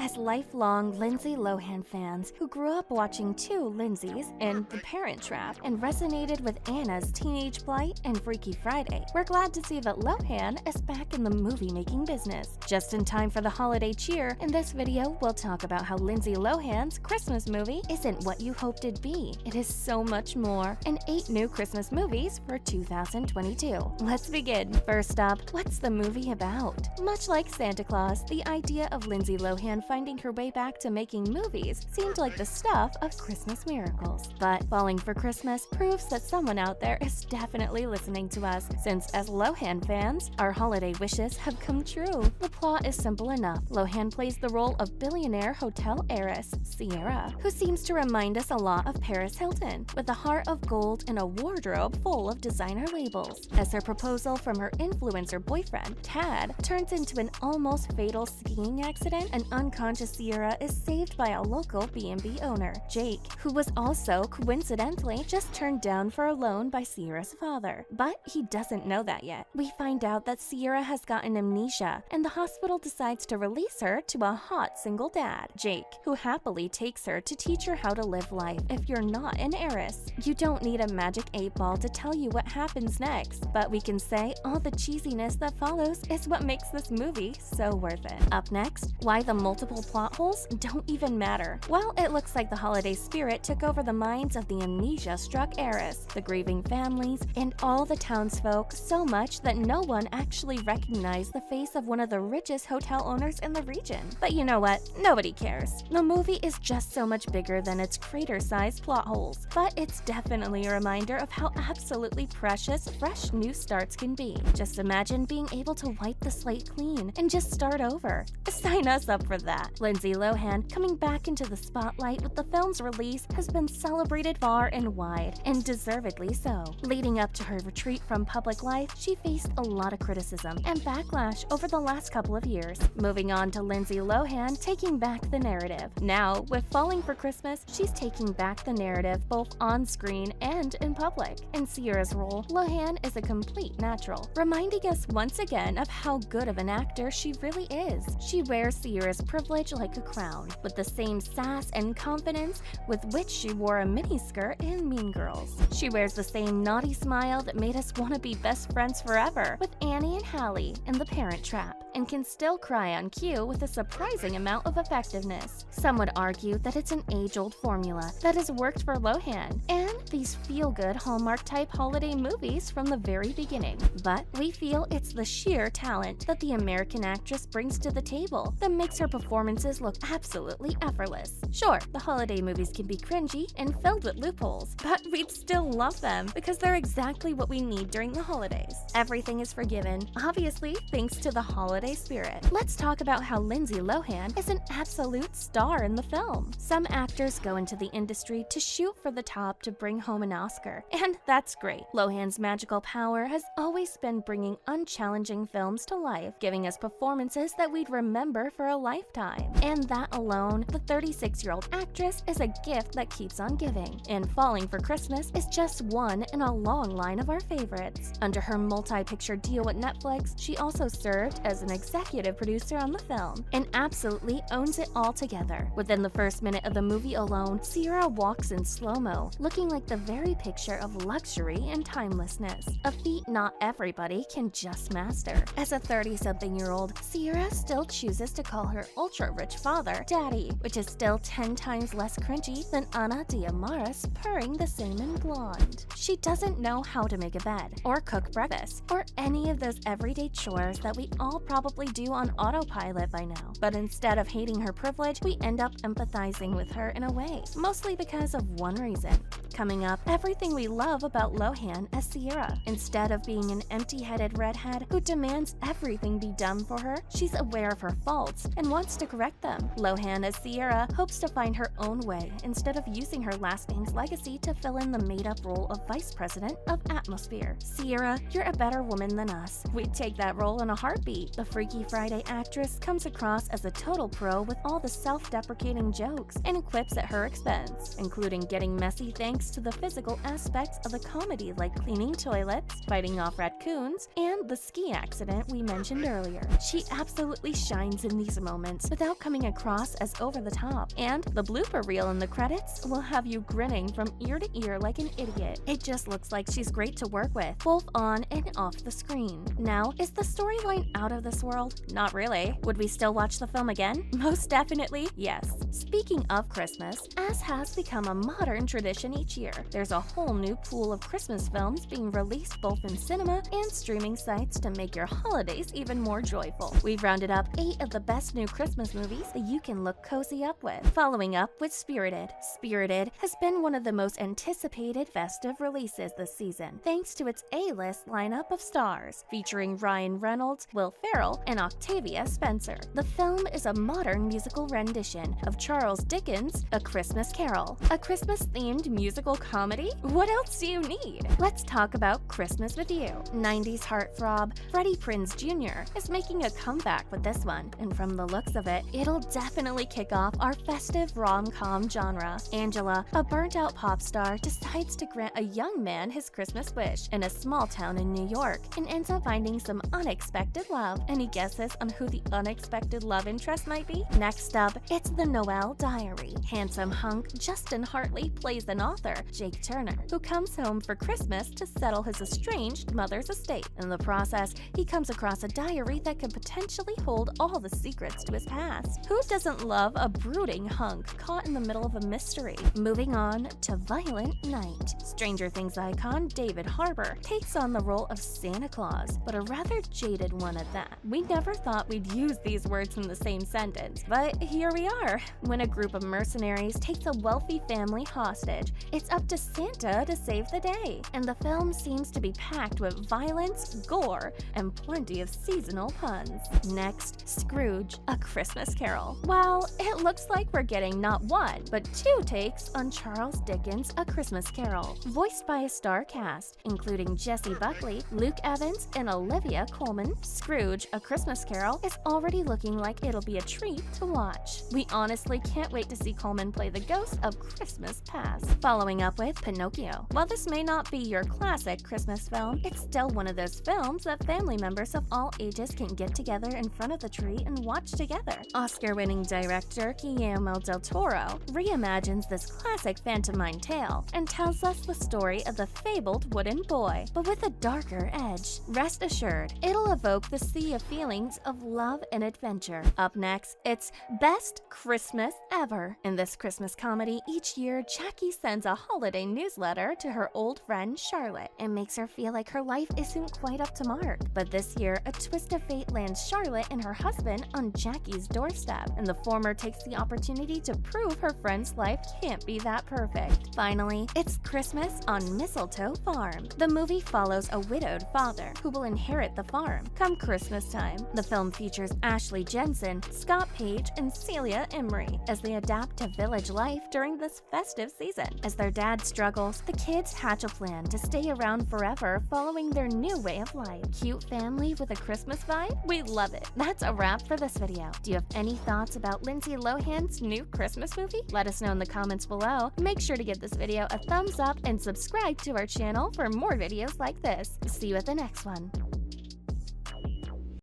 As lifelong Lindsay Lohan fans who grew up watching two Lindsays in The Parent Trap and resonated with Anna's teenage plight and Freaky Friday, we're glad to see that Lohan is back in the movie-making business. Just in time for the holiday cheer, in this video, we'll talk about how Lindsay Lohan's Christmas movie isn't what you hoped it'd be. It is so much more, and 8 new Christmas movies for 2022. Let's begin. First up, what's the movie about? Much like Santa Claus, the idea of Lindsay Lohan finding her way back to making movies seemed like the stuff of Christmas miracles. But Falling for Christmas proves that someone out there is definitely listening to us, since as Lohan fans, our holiday wishes have come true. The plot is simple enough. Lohan plays the role of billionaire hotel heiress, Sierra, who seems to remind us a lot of Paris Hilton, with a heart of gold and a wardrobe full of designer labels. As her proposal from her influencer boyfriend, Tad, turns into an almost fatal skiing accident, an unconscious Sierra is saved by a local B&B owner, Jake, who was also coincidentally just turned down for a loan by Sierra's father. But he doesn't know that yet. We find out that Sierra has gotten amnesia, and the hospital decides to release her to a hot single dad, Jake, who happily takes her to teach her how to live life if you're not an heiress. You don't need a magic 8-ball to tell you what happens next, but we can say all the cheesiness that follows is what makes this movie so worth it. Up next, why the multiple plot holes don't even matter. Well, it looks like the holiday spirit took over the minds of the amnesia-struck heiress, the grieving families, and all the townsfolk so much that no one actually recognized the face of one of the richest hotel owners in the region. But you know what? Nobody cares. The movie is just so much bigger than its crater-sized plot holes, but it's definitely a reminder of how absolutely precious fresh new starts can be. Just imagine being able to wipe the slate clean and just start over. Sign us up for that. Lindsay Lohan coming back into the spotlight with the film's release has been celebrated far and wide, and deservedly so. Leading up to her retreat from public life, she faced a lot of criticism and backlash over the last couple of years. Moving on to Lindsay Lohan taking back the narrative. Now, with Falling for Christmas, she's taking back the narrative both on screen and in public. In Sierra's role, Lohan is a complete natural, reminding us once again of how good of an actor she really is. She wears Sierra's privilege like a crown, with the same sass and confidence with which she wore a miniskirt in Mean Girls. She wears the same naughty smile that made us want to be best friends forever with Annie and Hallie in The Parent Trap, and can still cry on cue with a surprising amount of effectiveness. Some would argue that it's an age-old formula that has worked for Lohan and these feel-good Hallmark-type holiday movies from the very beginning. But we feel it's the sheer talent that the American actress brings to the table that makes her performances look absolutely effortless. Sure, the holiday movies can be cringy and filled with loopholes, but we'd still love them because they're exactly what we need during the holidays. Everything is forgiven, obviously thanks to the holiday spirit. Let's talk about how Lindsay Lohan is an absolute star in the film. Some actors go into the industry to shoot for the top to bring home an Oscar, and that's great. Lohan's magical power has always been bringing unchallenging films to life, giving us performances that we'd remember for a lifetime. And that alone, the 36-year-old actress is a gift that keeps on giving, and Falling for Christmas is just one in a long line of our favorites. Under her multi-picture deal with Netflix, she also served as an executive producer on the film, and absolutely owns it all together. Within the first minute of the movie alone, Sierra walks in slow-mo, looking like the very picture of luxury and timelessness, a feat not everybody can just master. As a 30-something-year-old, Sierra still chooses to call her ultra-rich father Daddy, which is still 10 times less cringy than Ana de Armas purring the same in Blonde. She doesn't know how to make a bed, or cook breakfast, or any of those everyday chores that we all probably do on autopilot by now. But instead of hating her privilege, we end up empathizing with her in a way, mostly because of one reason. Coming up, everything we love about Lohan as Sierra. Instead of being an empty-headed redhead who demands everything be done for her, she's aware of her faults and wants to correct them. Lohan as Sierra hopes to find her own way instead of using her last name's legacy to fill in the made-up role of Vice President of Atmosphere. Sierra, you're a better woman than us. We'd take that role in a heartbeat. The Freaky Friday actress comes across as a total pro with all the self-deprecating jokes and quips at her expense, including getting messy thank thanks to the physical aspects of the comedy like cleaning toilets, fighting off raccoons, and the ski accident we mentioned earlier. She absolutely shines in these moments without coming across as over the top, and the blooper reel in the credits will have you grinning from ear to ear like an idiot. It just looks like she's great to work with, both on and off the screen. Now, is the storyline out of this world? Not really. Would we still watch the film again? Most definitely, yes. Speaking of Christmas, as has become a modern tradition each year, there's a whole new pool of Christmas films being released both in cinema and streaming sites to make your holidays even more joyful. We've rounded up 8 of the best new Christmas movies that you can look cozy up with. Following up with Spirited. Spirited has been one of the most anticipated festive releases this season, thanks to its A-list lineup of stars, featuring Ryan Reynolds, Will Ferrell, and Octavia Spencer. The film is a modern musical rendition of Charles Dickens' A Christmas Carol. A Christmas-themed musical comedy? What else do you need? Let's talk about Christmas with You. 90s heartthrob Freddie Prinze Jr. is making a comeback with this one, and from the looks of it, it'll definitely kick off our festive rom-com genre. Angela, a burnt-out pop star, decides to grant a young man his Christmas wish in a small town in New York and ends up finding some unexpected love. Any guesses on who the unexpected love interest might be? Next up, it's The Noel Diary. Handsome hunk Justin Hartley plays an author, Jake Turner, who comes home for Christmas to settle his estranged mother's estate. In the process, he comes across a diary that could potentially hold all the secrets to his past. Who doesn't love a brooding hunk caught in the middle of a mystery? Moving on to Violent Night. Stranger Things icon David Harbour takes on the role of Santa Claus, but a rather jaded one at that. We never thought we'd use these words in the same sentence, but here we are. When a group of mercenaries takes a wealthy family hostage, it's up to Santa to save the day. And the film seems to be packed with violence, gore, and plenty of seasonal puns. Next, Scrooge, A Christmas Carol. Well, it looks like we're getting not one, but 2 takes on Charles Dickens' A Christmas Carol, voiced by a star cast, including Jessie Buckley, Luke Evans, and Olivia Colman. Scrooge, A Christmas Carol is already looking like it'll be a treat to watch. We honestly can't wait to see Colman play the ghost of Christmas past. Following up with Pinocchio. While this may not be your classic Christmas film, it's still one of those films that family members of all ages can get together in front of the tree and watch together. Oscar-winning director Guillermo del Toro reimagines this classic pantomime tale and tells us the story of the fabled wooden boy, but with a darker edge. Rest assured, it'll evoke the sea of feelings of love and adventure. Up next, it's Best Christmas Ever. In this Christmas comedy, each year Jackie sends a holiday newsletter to her old friend Charlotte and makes her feel like her life isn't quite up to mark. But this year, a twist of fate lands Charlotte and her husband on Jackie's doorstep, and the former takes the opportunity to prove her friend's life can't be that perfect. Finally, it's Christmas on Mistletoe Farm. The movie follows a widowed father who will inherit the farm come Christmas time. The film features Ashley Jensen, Scott Page, and Celia Emery as they adapt to village life during this festive season. As their dad struggles, the kids hatch a plan to stay around forever following their new way of life. Cute family with a Christmas vibe? We love it. That's a wrap for this video. Do you have any thoughts about Lindsay Lohan's new Christmas movie? Let us know in the comments below. Make sure to give this video a thumbs up and subscribe to our channel for more videos like this. See you at the next one.